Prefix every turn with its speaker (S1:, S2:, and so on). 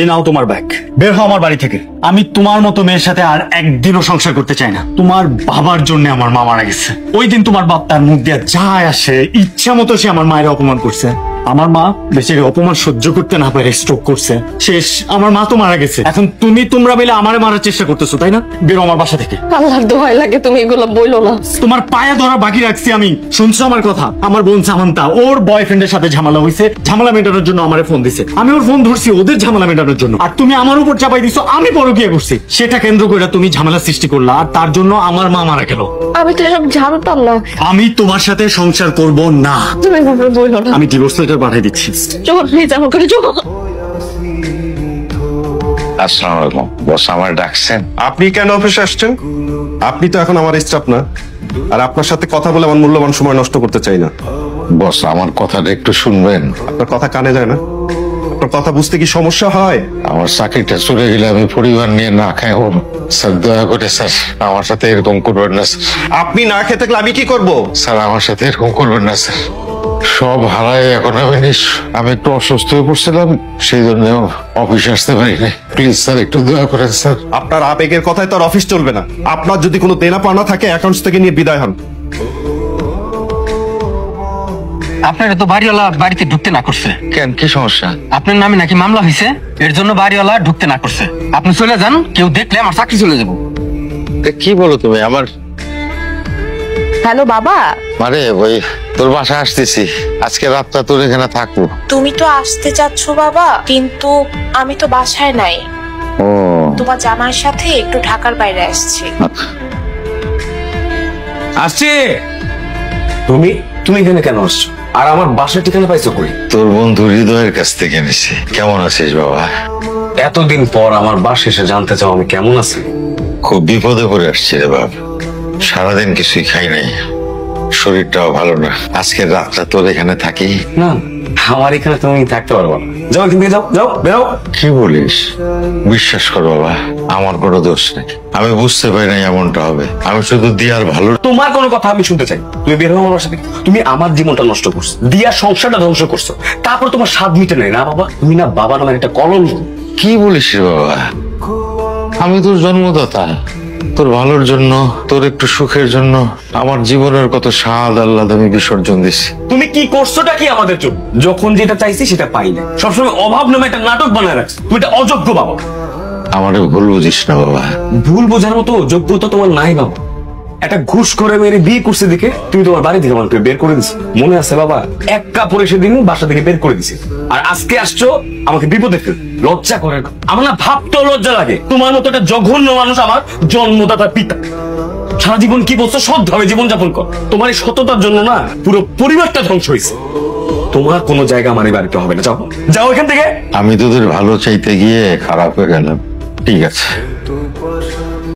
S1: এই নাও তোমার ব্যাগ, বের হও আমার বাড়ি থেকে। আমি তোমার মতো মেয়ের সাথে আর একদিনও সংসার করতে চাই না। তোমার বাবার জন্য আমার মা মারা গেছে। ওই দিন তোমার বাপ তার মুখ দিয়ে যা আসে ইচ্ছা মতো সে আমার মায়ের অপমান করছে। আমার মা বেশি অপমান সহ্য করতে না পারে স্ট্রোক করছে। শেষ, আমার মা তো মারা গেছে। এখন তোমরা মিলে আমারে মারার চেষ্টা করতেছো, তাই না? বেরো আমার বাসা থেকে।
S2: আল্লাহর দোহাই লাগে তুমি এগুলো বইলো না।
S1: তোমার পায়ে ধরা বাকি রাখছি আমি। শুনছো আমার কথা? আমার বোন সামান্তা ওর বয়ফ্রেন্ডের সাথে ঝামেলা হয়েছে, ঝামেলা মেটানোর জন্য আমারে ফোন দিছে। আমি ওর ফোন ধরছি ওদের ঝামেলা মেটানোর জন্য, আর তুমি আমার উপর চাপাই দিছো আমি পরকীয়া করছি। সেটা কেন্দ্র করে তুমি ঝামেলা সৃষ্টি করলা, আর তার জন্য আমার মা মারা গেল।
S2: আমি তো এসব জানতাম না।
S1: আমি তোমার সাথে সংসার করব না।
S2: তুমি এভাবে বইলো না।
S1: আমি ডিভোর্স লেটার পাঠিয়ে দিচ্ছি।
S2: চলো প্লিজ আমার করে চলো।
S3: আসসালামু আলাইকুম বস, আমার ডাকছেন?
S4: আপনি কেন অফিসে আসছেন? আপনি তো এখন আমার স্টাফ না, আর আপনার সাথে কথা বলে আমার মূল্যবান সময় নষ্ট করতে চাই না।
S3: বস, আমার কথাটা একটু শুনবেন।
S4: আপনার কথা কানে যায় না? আপনার কথা বুঝতে কি সমস্যা হয়?
S3: আমার চাকরিটা চলে গেলে আমি পরিবার নিয়ে না খাই হব। স্যার দয়া করে স্যার আমার সাথে এরকম করবেন না স্যার।
S4: আপনি না খেয়ে থাকলে আমি কি করব?
S3: স্যার আমার সাথে এরকম করবেন না স্যার। সব হারায় এখন আমি একটু অসুস্থ হয়ে পড়ছিলাম, সেই জন্য অফিসে আসতে পারিনি। প্লিজ স্যার একটু দয়া করেন স্যার।
S4: আপনার আবেগের কথায় তো আর অফিস চলবে না। আপনার যদি কোনো দেনা পাওনা থাকে অ্যাকাউন্টস থেকে নিয়ে বিদায় হন।
S5: আপনারা তো বাড়িওয়ালা বাড়িতে ঢুকতে না করছে।
S3: কেন, কি সমস্যা?
S5: আপনার নামে নাকি মামলা হয়েছে, এর জন্য বাড়িওয়ালা ঢুকতে না করছে। আপনি চলে যান, কেউ দেখলে আমার চাকরি চলে যাবো।
S3: কি বলো তুমি? আমার
S2: হ্যালো বাবা।
S3: মানে ওই তোর বাসা আসতেছি, আজকে রাতটা তোর এখানে থাকবো।
S6: তুমি তো আসতে চাচ্ছ বাবা, কিন্তু আমি তো বাসায় নাই।
S3: ও
S6: তোমার জামাইয়ের সাথে একটু ঢাকার বাইরে আসছি।
S1: আসছে। তুমি তুমি এখানে কেন আসছো? আর আমার বাসার ঠিকানা পাইছো কই?
S3: তোর বন্ধু হৃদয়ের কাছ থেকে নিছি। কেমন আছিস বাবা?
S1: এতদিন পর আমার বাসা এসে জানতে চাও আমি কেমন আছি।
S3: খুব বিপদে পড়ে আসছি রে বাপ। সারাদিন কিছুই খাই নাই, শরীরটাও ভালো না। আজকের রাতটা তোর এখানে থাকি।
S1: না, আমার এখানে তুমি থাকতে পারবো না। যাও এখান থেকে, যাও যাও বেরো।
S3: কি বলিস? বিশ্বাস কর বাবা, আমার কোনো দোষ নেই। আমি বুঝতে পারি নাই এমনটা হবে। আমি শুধু দিয়ার ভালো।
S1: তোমার কোনো কথা আমি শুনতে চাই। তুমি বের হও আমার বাসা থেকে। তুমি আমার জীবনটা নষ্ট করছো, দিয়ার সংসারটা ধ্বংস করছো, তারপর তোমার স্বাদ মিটে নাই না বাবা। তুমি না বাবা নামের একটা কলঙ্ক।
S3: কি বলিস রে বাবা? আমি তোর জন্মদাতা। তোর ভালোর জন্য, তোর একটু সুখের জন্য আমার জীবনের কত স্বাদ আহ্লাদ আমি বিসর্জন দিছি।
S1: তুমি কি করছোটা কি আমাদের জন্য? যখন যেটা চাইছি সেটা পাই না, সবসময় অভাব নামে একটা নাটক বানায় রাখছো। তুমি এটা অযোগ্য বাবা।
S3: আমারে ভুল বুঝিস না বাবা।
S1: ভুল বোঝার মতো যোগ্যতা তোমার নাই বাবা। একটা ঘুষ করে মেরে বিয়ে করছে দেখে তুমি তোমার বাড়ি থেকে আমাকে বের করে দিছো। মনে আছে বাবা? এক কাপড়ে সেদিন বাসা থেকে বের করে দিছে, আর আজকে আসছো আমাকে বিপদে ফেল। লজ্জা করে না? আমার না ভাবতেও লজ্জা লাগে। তোমার মতো একটা জঘন্য মানুষ আমার জন্মদাতা পিতা। সারা জীবন কি বলছো? সৎভাবে জীবনযাপন কর। তোমার এই সততার জন্য না পুরো পরিবারটা ধ্বংস হয়েছে। তোমার কোনো জায়গা আমার এই বাড়িতে হবে না। যাও যাও এখান থেকে।
S3: আমি তোদের ভালো চাইতে গিয়ে খারাপ হয়ে গেলাম। ঠিক আছে।